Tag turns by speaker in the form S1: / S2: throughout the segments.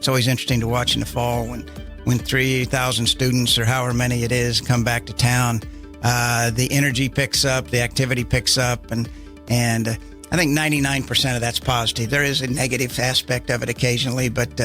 S1: It's always interesting to watch in the fall when 3,000 students or however many it is come back to town. The energy picks up, the activity picks up, and I think 99% of that's positive. There is a negative aspect of it occasionally, but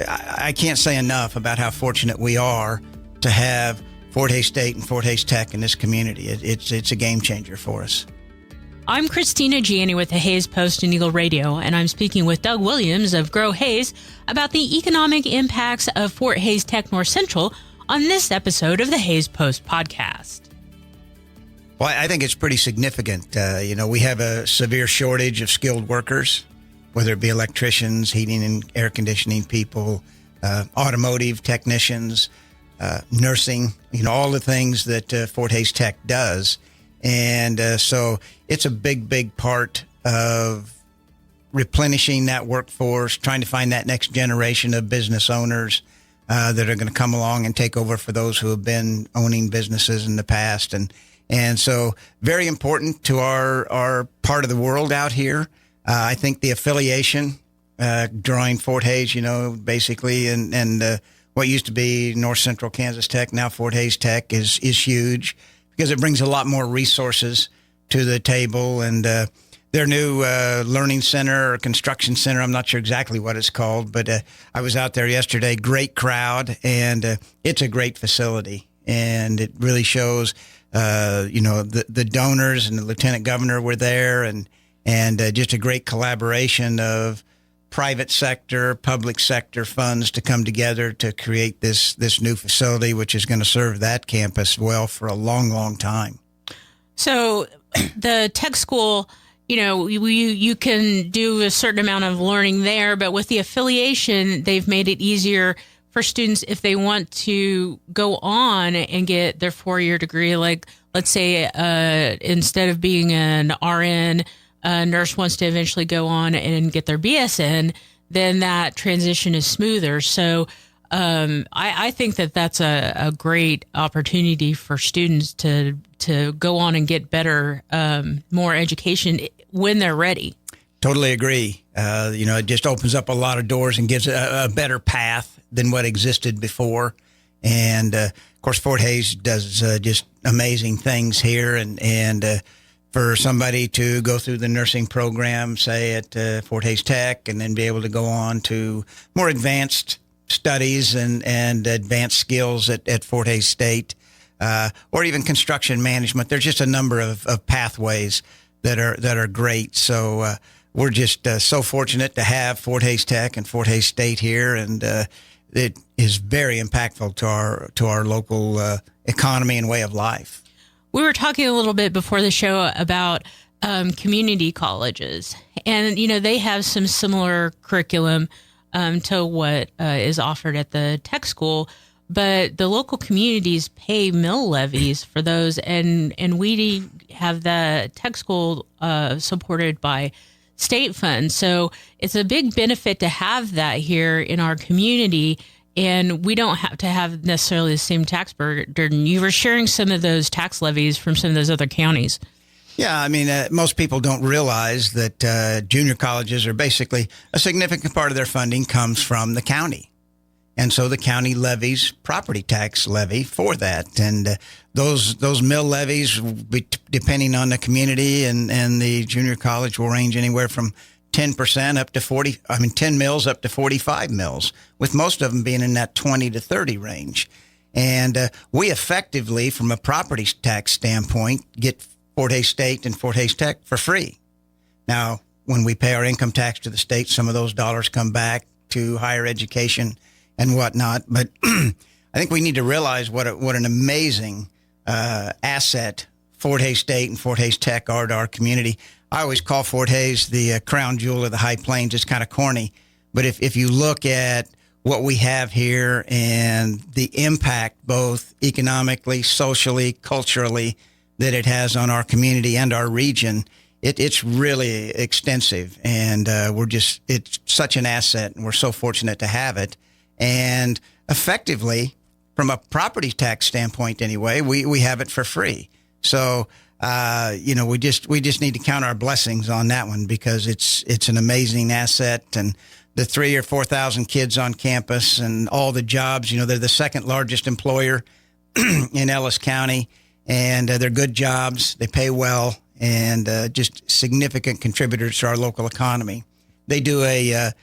S1: I can't say enough about how fortunate we are to have Fort Hays State and Fort Hays Tech in this community. It's a game changer for us.
S2: I'm Cristina Janney with the Hays Post and Eagle Radio, and I'm speaking with Doug Williams of Grow Hays about the economic impacts of Fort Hays Tech North Central on this episode of the Hays Post podcast.
S1: Well, I think it's pretty significant. We have a severe shortage of skilled workers, whether it be electricians, heating and air conditioning people, automotive technicians, nursing, all the things that Fort Hays Tech does. And so it's a big part of replenishing that workforce, trying to find that next generation of business owners that are going to come along and take over for those who have been owning businesses in the past. And so very important to our part of the world out here. I think the affiliation, drawing Fort Hays, basically, and what used to be North Central Kansas Tech, now Fort Hays Tech, is huge, because it brings a lot more resources to the table. And their new learning center or construction center, I'm not sure exactly what it's called, but I was out there yesterday. Great crowd, and it's a great facility. And it really shows, the donors and the lieutenant governor were there, and just a great collaboration of private sector, public sector funds to come together to create this new facility, which is going to serve that campus well for a long time. So
S2: the tech school, you can do a certain amount of learning there, but with the affiliation, they've made it easier for students if they want to go on and get their 4-year degree. Like, let's say instead of being an RN, a nurse wants to eventually go on and get their BSN, then that transition is smoother. So I think that that's a great opportunity for students to go on and get better, more education when they're ready.
S1: Totally agree. It just opens up a lot of doors and gives a better path than what existed before. And, of course, Fort Hays does just amazing things here. And for somebody to go through the nursing program, say at Fort Hays Tech, and then be able to go on to more advanced studies and advanced skills at Fort Hays State, or even construction management. There's just a number of pathways that are great. So we're just so fortunate to have Fort Hays Tech and Fort Hays State here, and it is very impactful to our local economy and way of life.
S2: We were talking a little bit before the show about community colleges, and they have some similar curriculum to what is offered at the tech school, but the local communities pay mill levies for those, and we have the tech school supported by state funds. So it's a big benefit to have that here in our community. And we don't have to have necessarily the same tax burden. You were sharing some of those tax levies from some of those other counties.
S1: Yeah, I mean, most people don't realize that junior colleges are basically a significant part of their funding comes from the county. And so the county levies property tax levy for that. And those mill levies, depending on the community and the junior college, will range anywhere from 10% up to 10 mills up to 45 mills, with most of them being in that 20 to 30 range. And we effectively, from a property tax standpoint, get Fort Hays State and Fort Hays Tech for free. Now, when we pay our income tax to the state, some of those dollars come back to higher education and whatnot. But I think we need to realize what an amazing asset Fort Hays State and Fort Hays Tech are to our community. I always call Fort Hays the crown jewel of the High Plains. It's kind of corny, but if you look at what we have here and the impact, both economically, socially, culturally, that it has on our community and our region, it's really extensive. And it's such an asset, and we're so fortunate to have it. And effectively, from a property tax standpoint anyway, we have it for free. So We just need to count our blessings on that one, because it's an amazing asset. And the 3,000 or 4,000 kids on campus and all the jobs, they're the second largest employer in Ellis County, and they're good jobs. They pay well, and just significant contributors to our local economy. They do an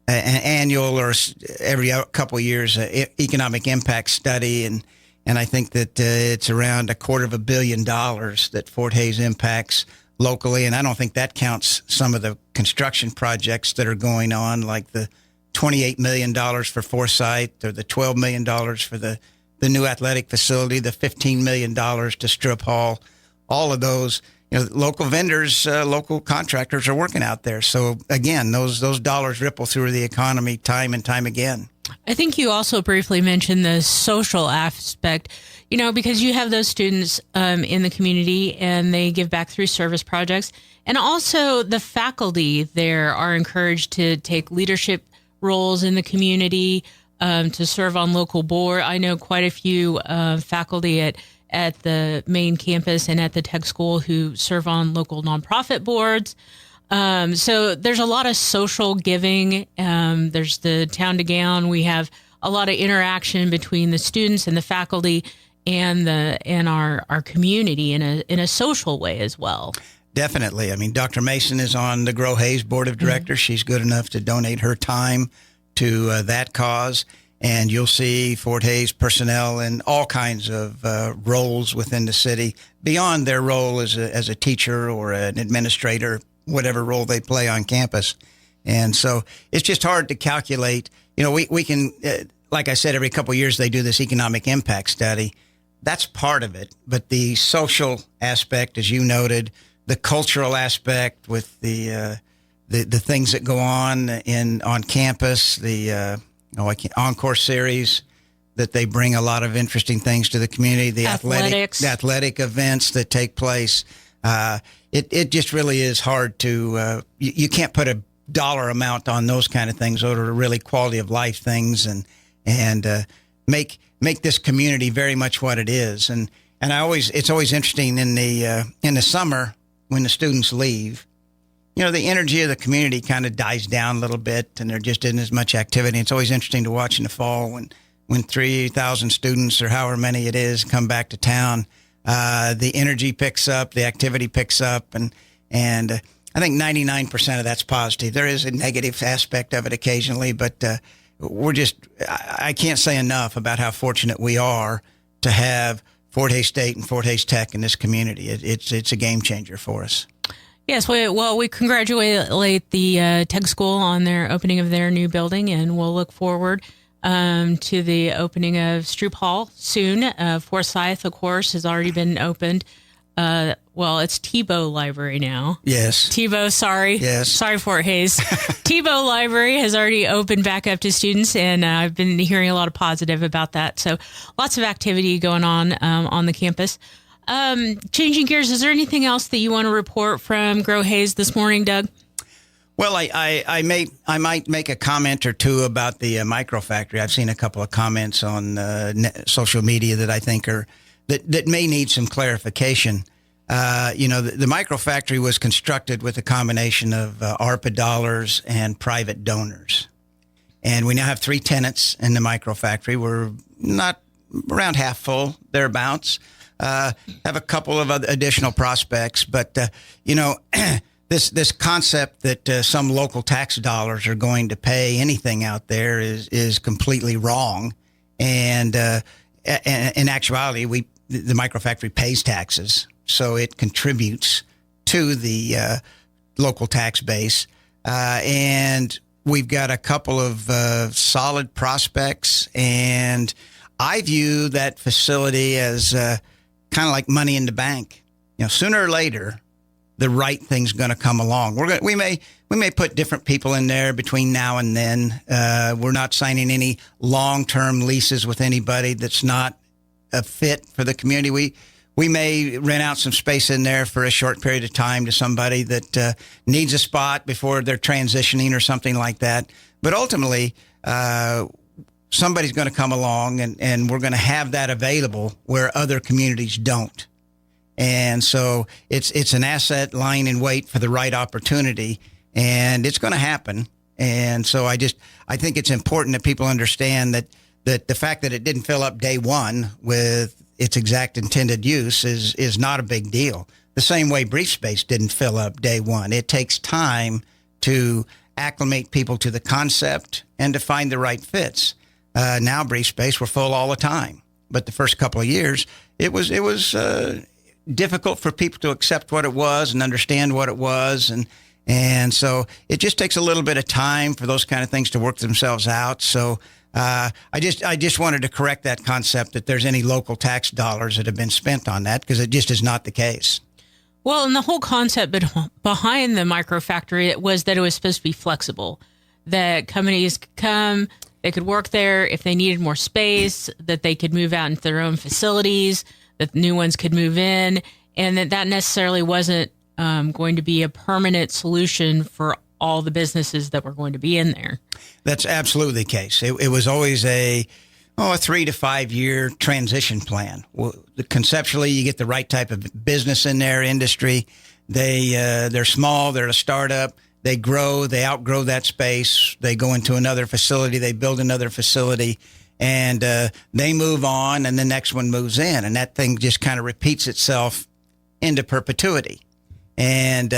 S1: annual or every couple of years economic impact study, and I think that it's around $250 million that Fort Hays impacts locally. And I don't think that counts some of the construction projects that are going on, like the $28 million for Forsyth, or the $12 million for the new athletic facility, the $15 million to Strip Hall. All of those, local vendors, local contractors are working out there. So again, those dollars ripple through the economy time and time again.
S2: I think you also briefly mentioned the social aspect, because you have those students in the community, and they give back through service projects. And also the faculty there are encouraged to take leadership roles in the community, to serve on local board. I know quite a few faculty at the main campus and at the tech school who serve on local nonprofit boards. So there's a lot of social giving. There's the Town to Gown. We have a lot of interaction between the students and the faculty and our community in a social way as well.
S1: Definitely. I mean, Dr. Mason is on the Grow Hays Board of Directors. Mm-hmm. She's good enough to donate her time to that cause. And you'll see Fort Hays personnel in all kinds of roles within the city, beyond their role as a teacher or an administrator, whatever role they play on campus. And so it's just hard to calculate. We can, like I said, every couple of years they do this economic impact study. That's part of it. But the social aspect, as you noted, the cultural aspect with the things that go on campus, the Encore series, that they bring a lot of interesting things to the community, the athletic events that take place. It just really is hard to, you can't put a dollar amount on those kind of things. Those are really quality of life things, and make this community very much what it is. And it's always interesting in the summer when the students leave. The energy of the community kind of dies down a little bit, and there just isn't as much activity. It's always interesting to watch in the fall when 3,000 students, or however many it is, come back to town. The energy picks up, the activity picks up, and I think 99% of that's positive. There is a negative aspect of it occasionally, but I can't say enough about how fortunate we are to have Fort Hays State and Fort Hays Tech in this community. It's a game changer for us.
S2: Yes, we congratulate the Tech School on their opening of their new building, and we'll look forward to the opening of Stroop Hall soon. Forsyth, of course, has already been opened. It's Tebow Library now.
S1: Yes.
S2: Tebow, sorry.
S1: Yes.
S2: Sorry, Fort Hays. Tebow Library has already opened back up to students, and I've been hearing a lot of positive about that. So lots of activity going on the campus. Changing gears, is there anything else that you want to report from Grow Hays this morning, Doug?
S1: Well, I might make a comment or two about the micro factory. I've seen a couple of comments on social media that I think that may need some clarification. The micro factory was constructed with a combination of ARPA dollars and private donors, and we now have 3 tenants in the micro factory. We're not around half full, thereabouts. Have a couple of other additional prospects, but this concept that some local tax dollars are going to pay anything out there is completely wrong. And in actuality, the microfactory pays taxes, so it contributes to the local tax base. And we've got a couple of solid prospects, and I view that facility as kind of like money in the bank. Sooner or later, the right thing's going to come along. We may put different people in there between now and then. We're not signing any long-term leases with anybody that's not a fit for the community. We may rent out some space in there for a short period of time to somebody that needs a spot before they're transitioning or something like that. But ultimately, somebody's going to come along, and we're going to have that available where other communities don't. And so it's an asset lying in wait for the right opportunity, and it's going to happen. And so I think it's important that people understand that the fact that it didn't fill up day one with its exact intended use is not a big deal. The same way brief space didn't fill up day one. It takes time to acclimate people to the concept and to find the right fits. Now brief space, we're full all the time. But the first couple of years, it was difficult for people to accept what it was and understand what it was. And so it just takes a little bit of time for those kind of things to work themselves out. So I just wanted to correct that concept that there's any local tax dollars that have been spent on that, because it just is not the case.
S2: Well, and the whole concept behind the microfactory was that it was supposed to be flexible, that companies could come, they could work there if they needed more space, that they could move out into their own facilities, that new ones could move in, and that necessarily wasn't going to be a permanent solution for all the businesses that were going to be in there. That's absolutely the case.
S1: It was always a 3 to 5 year transition plan. Well, conceptually, you get the right type of business in their industry. They're small, they're a startup. They grow, they outgrow that space. They go into another facility, they build another facility, and they move on, and the next one moves in, and that thing just kind of repeats itself into perpetuity. And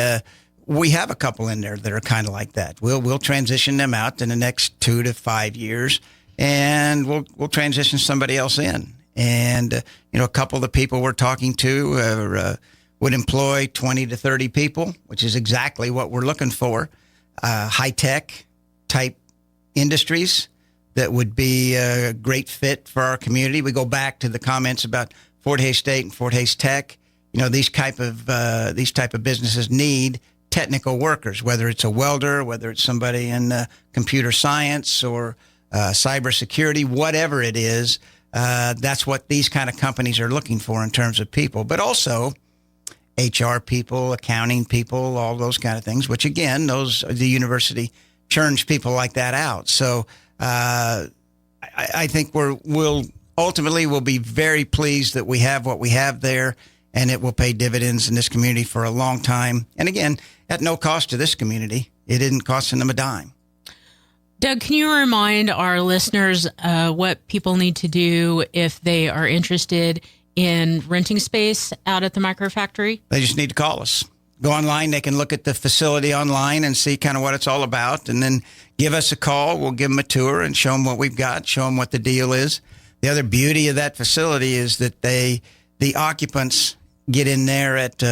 S1: we have a couple in there that are kind of like that. We'll transition them out in the next 2 to 5 years, and we'll transition somebody else in. And a couple of the people we're talking to would employ 20 to 30 people, which is exactly what we're looking for. High-tech type industries that would be a great fit for our community. We go back to the comments about Fort Hays State and Fort Hays Tech. These type of businesses need technical workers, whether it's a welder, whether it's somebody in computer science or cybersecurity, whatever it is. That's what these kind of companies are looking for in terms of people, but also HR people, accounting people, all those kind of things, which again, the university churns people like that out. So I think we'll ultimately be very pleased that we have what we have there, and it will pay dividends in this community for a long time. And again, at no cost to this community. It didn't cost them a dime.
S2: Doug, can you remind our listeners what people need to do if they are interested in renting space out at the microfactory?
S1: They just need to call us. Go online. They can look at the facility online and see kind of what it's all about, and then give us a call. We'll give them a tour and show them what we've got, show them what the deal is. The other beauty of that facility is that the occupants get in there at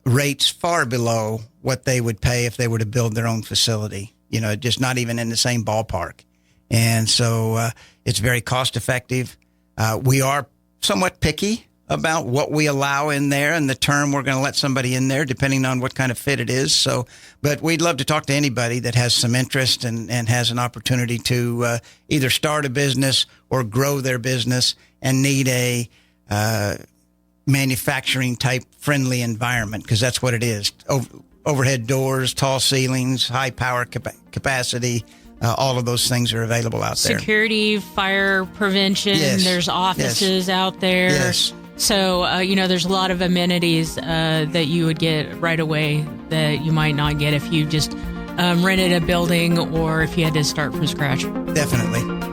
S1: rates far below what they would pay if they were to build their own facility. Just not even in the same ballpark. And so it's very cost effective. We are somewhat picky about what we allow in there and the term we're going to let somebody in there, depending on what kind of fit it is. So, but we'd love to talk to anybody that has some interest and has an opportunity to either start a business or grow their business and need a manufacturing type friendly environment, because that's what it is. Overhead doors, tall ceilings, high power capacity, all of those things are available out there.
S2: Security, fire prevention,
S1: yes.
S2: There's offices out there.
S1: Yes.
S2: So, there's a lot of amenities that you would get right away that you might not get if you just rented a building or if you had to start from scratch.
S1: Definitely.